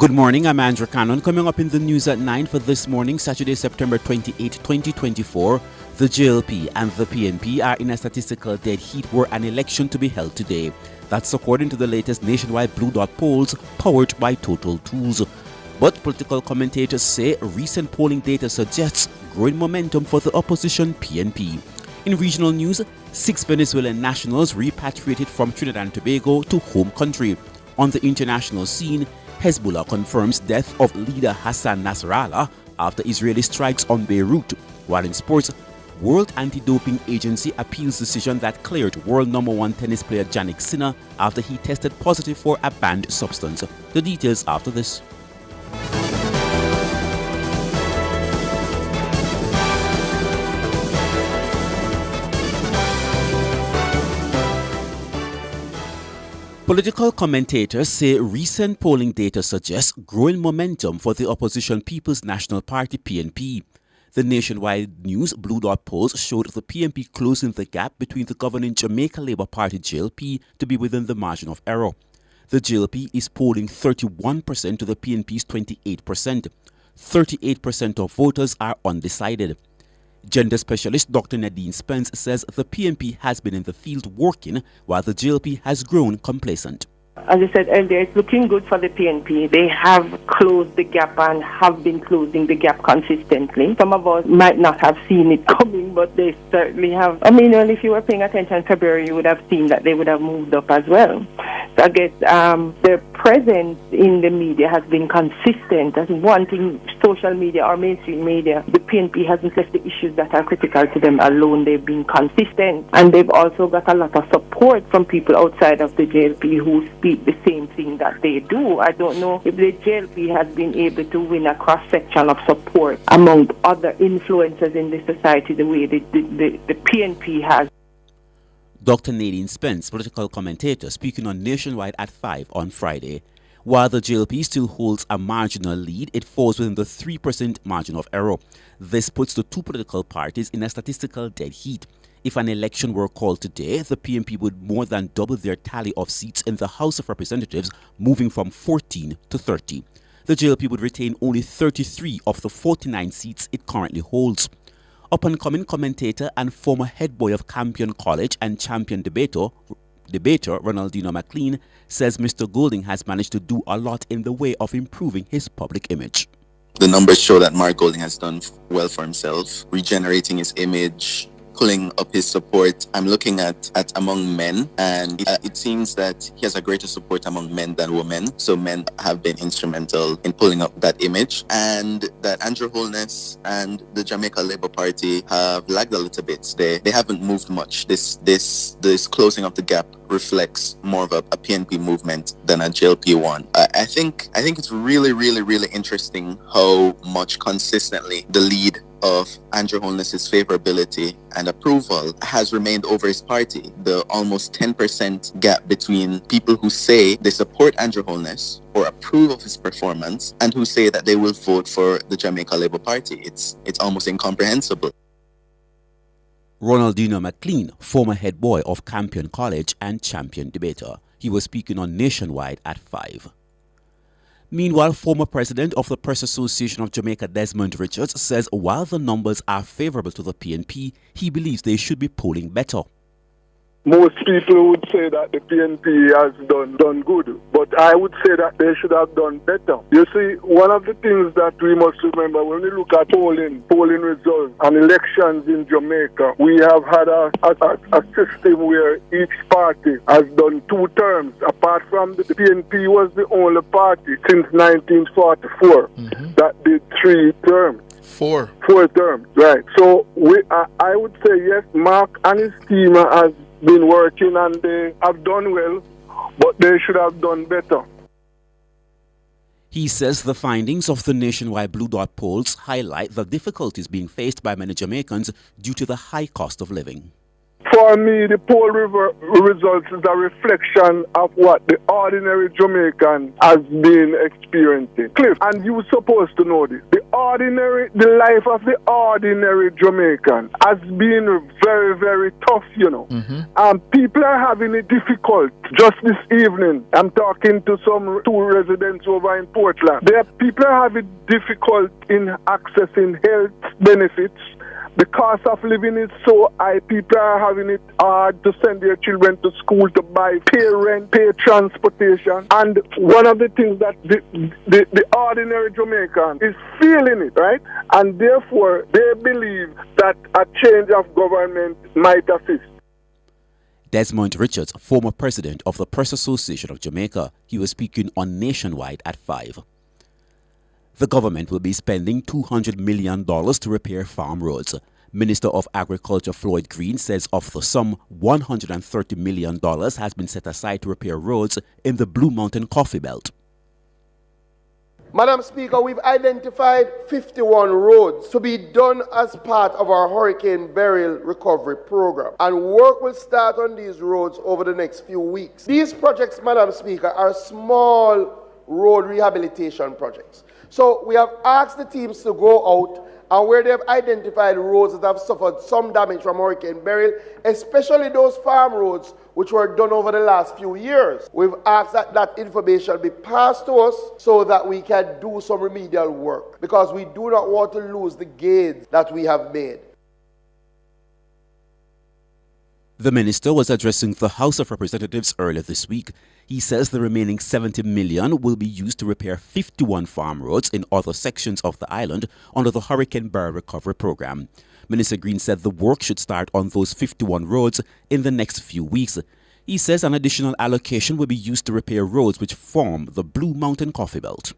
Good morning, I'm Andrew Cannon. Coming up in the news at 9 for this morning, Saturday, September 28, 2024, the JLP and the PNP are in a statistical dead heat were an election to be held today. That's according to the latest nationwide Blue Dot polls powered by Total Tools. But political commentators say recent polling data suggests growing momentum for the opposition PNP. In regional news, 6 Venezuelan nationals repatriated from Trinidad and Tobago to home country. On the international scene, Hezbollah confirms death of leader Hassan Nasrallah after Israeli strikes on Beirut. While in sports, World Anti-Doping Agency appeals decision that cleared world #1 tennis player Jannik Sinner after he tested positive for a banned substance. The details after this. Political commentators say recent polling data suggests growing momentum for the opposition People's National Party PNP. The nationwide news Blue Dot polls showed the PNP closing the gap between the governing Jamaica Labour Party JLP to be within the margin of error. The JLP is polling 31% to the PNP's 28%. 38% of voters are undecided. Gender specialist Dr. Nadine Spence says the PNP has been in the field working while the JLP has grown complacent. As I said earlier, it's looking good for the PNP. They have closed the gap and have been closing the gap consistently. Some of us might not have seen it coming, but they certainly have. I mean, well, if you were paying attention in February, you would have seen that they would have moved up as well. So I guess their presence in the media has been consistent. That's one thing, social media or mainstream media. The PNP hasn't left the issues that are critical to them alone. They've been consistent. And they've also got a lot of support from people outside of the JLP who speak the same thing that they do. I don't know if the JLP has been able to win a cross-section of support among other influencers in the society the way the PNP has. Dr. Nadine Spence, political commentator, speaking on Nationwide at 5 on Friday. While the JLP still holds a marginal lead, it falls within the 3% margin of error. This puts the two political parties in a statistical dead heat. If an election were called today, the PNP would more than double their tally of seats in the House of Representatives, moving from 14 to 30. The JLP would retain only 33 of the 49 seats it currently holds. Up-and-coming commentator and former head boy of Campion College and champion debater Ronaldino McLean says Mr. Golding has managed to do a lot in the way of improving his public image. The numbers show that Mark Golding has done well for himself, regenerating his image, pulling up his support. I'm looking at among men, and it seems that he has a greater support among men than women. So men have been instrumental in pulling up that image, and that Andrew Holness and the Jamaica Labour Party have lagged a little bit. They haven't moved much. This closing of the gap reflects more of a PNP movement than a JLP one. I think it's really interesting how much consistently the lead of Andrew Holness's favorability and approval has remained over his party. The almost 10% gap between people who say they support Andrew Holness or approve of his performance and who say that they will vote for the Jamaica Labour Party. It's almost incomprehensible. Ronaldino McLean, former head boy of Campion College and champion debater. He was speaking on Nationwide at 5. Meanwhile, former president of the Press Association of Jamaica, Desmond Richards, says while the numbers are favorable to the PNP, he believes they should be polling better. Most people would say that the PNP has done good, but I would say that they should have done better. You see, one of the things that we must remember when we look at polling results and elections in Jamaica, we have had a system where each party has done 2 terms. Apart from the PNP was the only party since 1944 that did 3 terms. 4 terms, right. So I would say yes, Mark and his team has been working and they have done well, but they should have done better. He says the findings of the nationwide Blue Dot polls highlight the difficulties being faced by many Jamaicans due to the high cost of living. For me, the poll results is a reflection of what the ordinary Jamaican has been experiencing. Cliff, and you're supposed to know this, the the life of the ordinary Jamaican has been very, very tough, you know. People are having it difficult. Just this evening, I'm talking to two residents over in Portland. People are having difficult in accessing health benefits. The cost of living is so high. People are having it hard to send their children to school, to pay rent, pay transportation. And one of the things that the ordinary Jamaican is feeling it, right? And therefore, they believe that a change of government might assist. Desmond Richards, former president of the Press Association of Jamaica, he was speaking on Nationwide at 5. The government will be spending $200 million to repair farm roads. Minister of Agriculture Floyd Green says of the sum, $130 million has been set aside to repair roads in the Blue Mountain Coffee Belt. Madam Speaker, we've identified 51 roads to be done as part of our Hurricane Beryl recovery program. And work will start on these roads over the next few weeks. These projects, Madam Speaker, are small road rehabilitation projects. So we have asked the teams to go out and where they have identified roads that have suffered some damage from Hurricane Beryl, especially those farm roads which were done over the last few years. We've asked that information be passed to us so that we can do some remedial work, because we do not want to lose the gains that we have made. The minister was addressing the House of Representatives earlier this week. He says the remaining $70 million will be used to repair 51 farm roads in other sections of the island under the Hurricane Beryl recovery program. Minister Green said the work should start on those 51 roads in the next few weeks. He says an additional allocation will be used to repair roads which form the Blue Mountain Coffee Belt.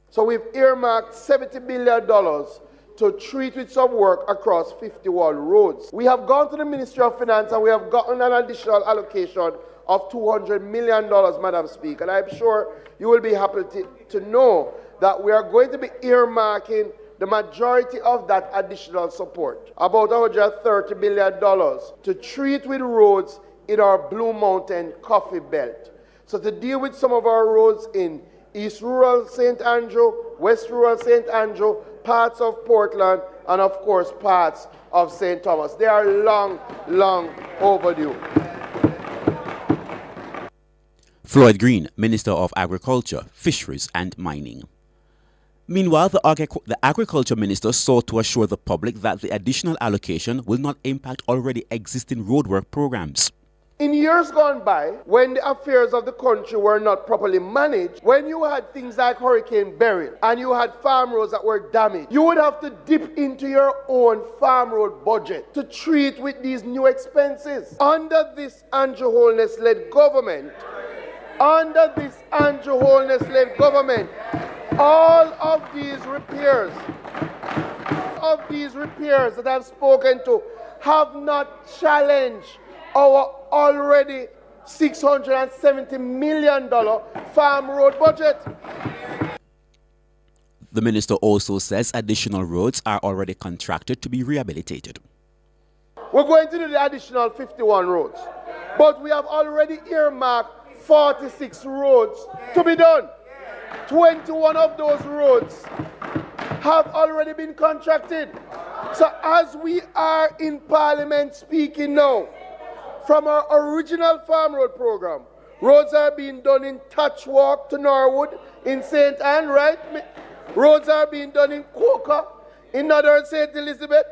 So we've earmarked $70 million to treat with some work across 51 roads. We have gone to the Ministry of Finance and we have gotten an additional allocation of $200 million, Madam Speaker. And I'm sure you will be happy to know that we are going to be earmarking the majority of that additional support, about $130 million, to treat with roads in our Blue Mountain Coffee Belt. So to deal with some of our roads in East Rural St. Andrew, West Rural St. Andrew, parts of Portland, and of course parts of St. Thomas. They are long, long overdue. Floyd Green, Minister of Agriculture, Fisheries and Mining. Meanwhile, the Agriculture Minister sought to assure the public that the additional allocation will not impact already existing roadwork programs. In years gone by, when the affairs of the country were not properly managed, when you had things like Hurricane Beryl and you had farm roads that were damaged, you would have to dip into your own farm road budget to treat with these new expenses. Under this Andrew Holness-led government, all of these repairs that I've spoken to have not challenged our already $670 million farm road budget. The minister also says additional roads are already contracted to be rehabilitated. We're going to do the additional 51 roads, but we have already earmarked 46 roads to be done. 21 of those roads have already been contracted. So as we are in Parliament speaking now, from our original farm road program, roads are being done in Touchwalk to Norwood, in St. Anne, right? Roads are being done in Quokka, in Northern St. Elizabeth,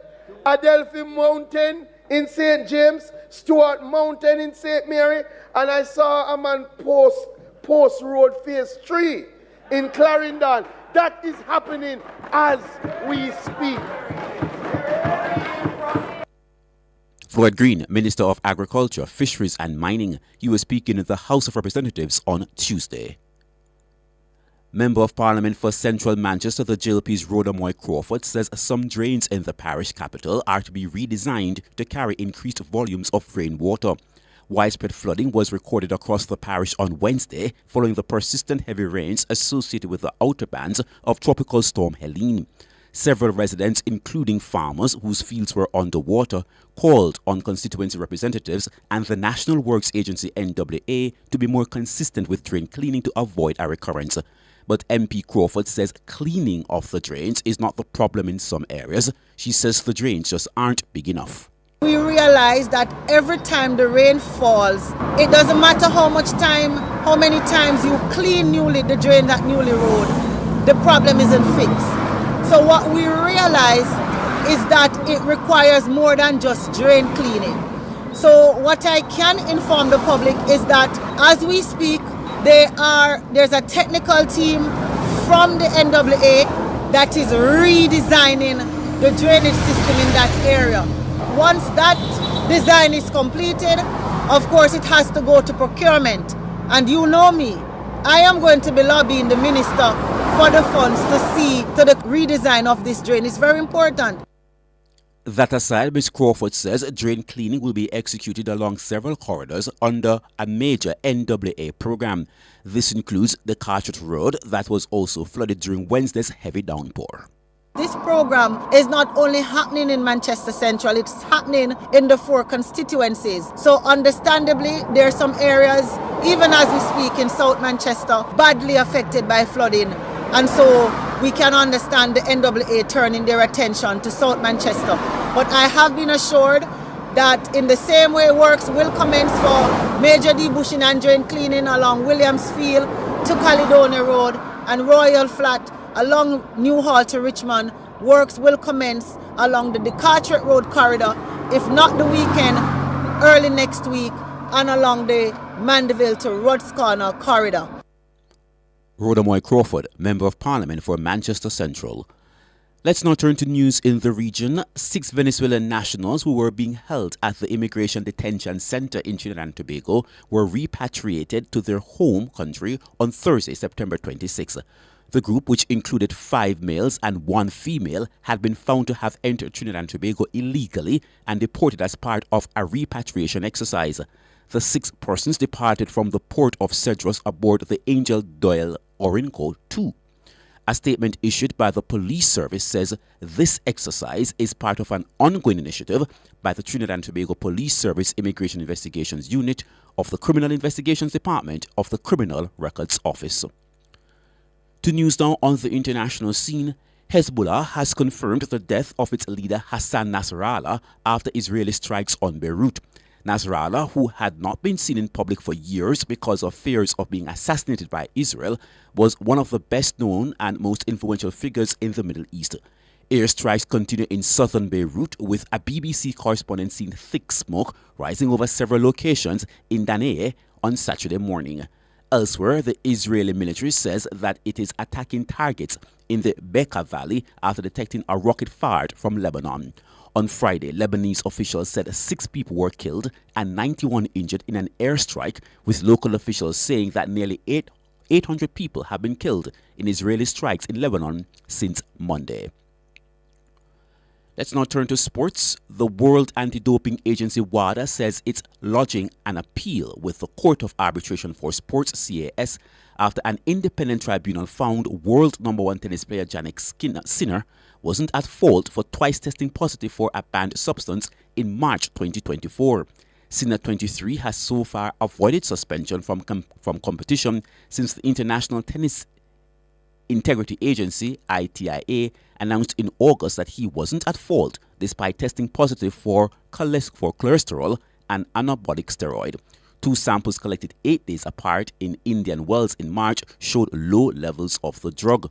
Adelphi Mountain in St. James, Stuart Mountain in St. Mary, and I saw a man post Road Phase 3 in Clarendon. That is happening as we speak. Floyd Green, Minister of Agriculture, Fisheries and Mining, he was speaking in the House of Representatives on Tuesday. Member of Parliament for Central Manchester, the JLP's Rhoda Moy Crawford, says some drains in the parish capital are to be redesigned to carry increased volumes of rainwater. Widespread flooding was recorded across the parish on Wednesday following the persistent heavy rains associated with the outer bands of Tropical Storm Helene. Several residents, including farmers whose fields were underwater, called on constituency representatives and the National Works Agency NWA to be more consistent with drain cleaning to avoid a recurrence. But MP Crawford says cleaning of the drains is not the problem in some areas. She says the drains just aren't big enough. We realize that every time the rain falls, it doesn't matter how many times you clean the drain that Newley Road, the problem isn't fixed. So what we realize is that it requires more than just drain cleaning. So what I can inform the public is that as we speak, there's a technical team from the NAA that is redesigning the drainage system in that area. Once that design is completed, of course it has to go to procurement. And you know me, I am going to be lobbying the minister for the funds to see to the redesign of this drain. It's very important. That aside, Ms. Crawford says drain cleaning will be executed along several corridors under a major NAA program. This includes the Carteret Road that was also flooded during Wednesday's heavy downpour. This program is not only happening in Manchester Central, it's happening in the 4 constituencies. So understandably, there are some areas, even as we speak in South Manchester, badly affected by flooding. And so we can understand the NAA turning their attention to South Manchester. But I have been assured that in the same way works will commence for major debushing and drain cleaning along Williamsfield to Caledonia Road and Royal Flat along Newhall to Richmond. Works will commence along the Carteret Road corridor, if not the weekend, early next week, and along the Mandeville to Rhodes Corner corridor. Rhoda Moy Crawford, Member of Parliament for Manchester Central. Let's now turn to news in the region. 6 Venezuelan nationals who were being held at the Immigration Detention Center in Trinidad and Tobago were repatriated to their home country on Thursday, September 26. The group, which included 5 males and 1 female, had been found to have entered Trinidad and Tobago illegally and deported as part of a repatriation exercise. The 6 persons departed from the port of Cedros aboard the Angel Doyle Orinoco 2. A statement issued by the police service says this exercise is part of an ongoing initiative by the Trinidad and Tobago Police Service Immigration Investigations Unit of the Criminal Investigations Department of the Criminal Records Office. To news now on the international scene, Hezbollah has confirmed the death of its leader Hassan Nasrallah after Israeli strikes on Beirut. Nasrallah, who had not been seen in public for years because of fears of being assassinated by Israel, was one of the best known and most influential figures in the Middle East. Airstrikes continue in southern Beirut, with a BBC correspondent seeing thick smoke rising over several locations in Danea on Saturday morning. Elsewhere, the Israeli military says that it is attacking targets in the Bekaa Valley after detecting a rocket fired from Lebanon. On Friday, Lebanese officials said 6 people were killed and 91 injured in an airstrike, with local officials saying that nearly 800 people have been killed in Israeli strikes in Lebanon since Monday. Let's now turn to sports. The World Anti-Doping Agency WADA says it's lodging an appeal with the Court of Arbitration for Sports CAS after an independent tribunal found world number 1 tennis player Jannik Sinner wasn't at fault for twice testing positive for a banned substance in March 2024. Sinner, 23, has so far avoided suspension from competition since the International Tennis Integrity Agency, ITIA, announced in August that he wasn't at fault despite testing positive for cholesterol and anabolic steroid. 2 samples collected 8 days apart in Indian wells in March showed low levels of the drug.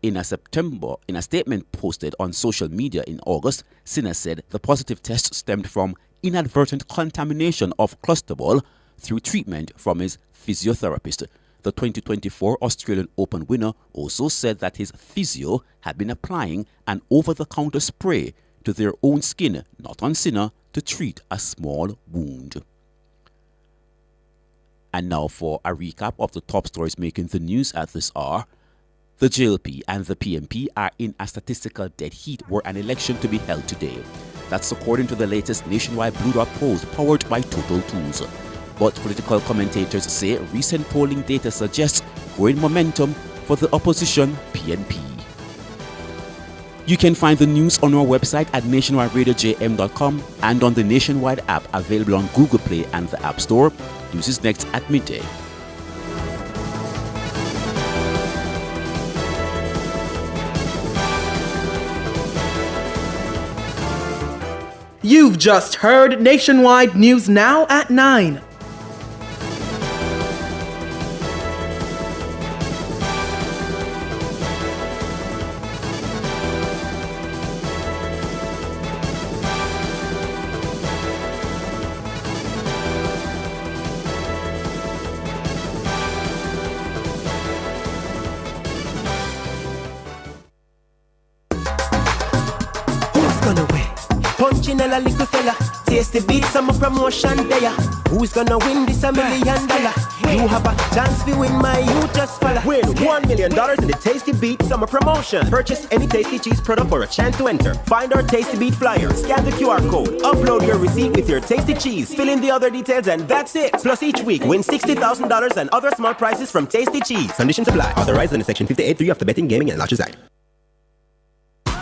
In a statement posted on social media in August, Sinner said the positive test stemmed from inadvertent contamination of clostebol through treatment from his physiotherapist. The 2024 Australian Open winner also said that his physio had been applying an over-the-counter spray to their own skin, not on Sinner, to treat a small wound. And now for a recap of the top stories making the news at this hour. The JLP and the PNP are in a statistical dead heat were an election to be held today. That's according to the latest nationwide Blue Dot polls powered by Total Tools. But political commentators say recent polling data suggests growing momentum for the opposition PNP. You can find the news on our website at nationwideradiojm.com and on the Nationwide app available on Google Play and the App Store. News is next at midday. You've just heard Nationwide News Now at 9. Gonna win? Punchinella, little fella. Tasty beat, summer promotion there. Who's gonna win this $1 million? You have a chance to win, my you just follow. Win $1 million in the Tasty Beat summer promotion. Purchase any Tasty Cheese product for a chance to enter. Find our Tasty Beat flyer, scan the QR code, upload your receipt with your Tasty Cheese, fill in the other details, and that's it. Plus each week, win $60,000 and other small prizes from Tasty Cheese. Conditions apply. Authorized under Section 58.3 of the Betting, Gaming and Lotteries Act.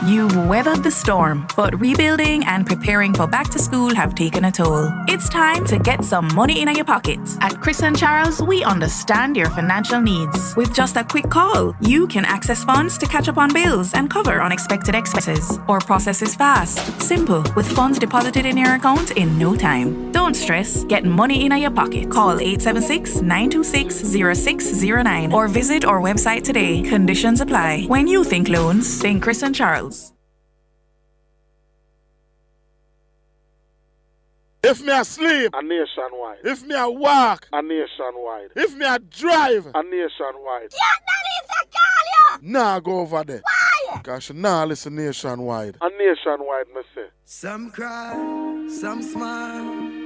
You've weathered the storm, but rebuilding and preparing for back to school have taken a toll. It's time to get some money in your pocket. At Chris and Charles, we understand your financial needs. With just a quick call, you can access funds to catch up on bills and cover unexpected expenses. Our process is fast, simple, with funds deposited in your account in no time. Don't stress, get money in your pocket. Call 876-926-0609 or visit our website today. Conditions apply. When you think loans, think Chris and Charles. If me a sleep, a nationwide. If me a walk, a nationwide. If me a drive, a nationwide. Nah, go over there. Why? Because you nah listen nationwide. A nationwide, me say. Some cry, some smile.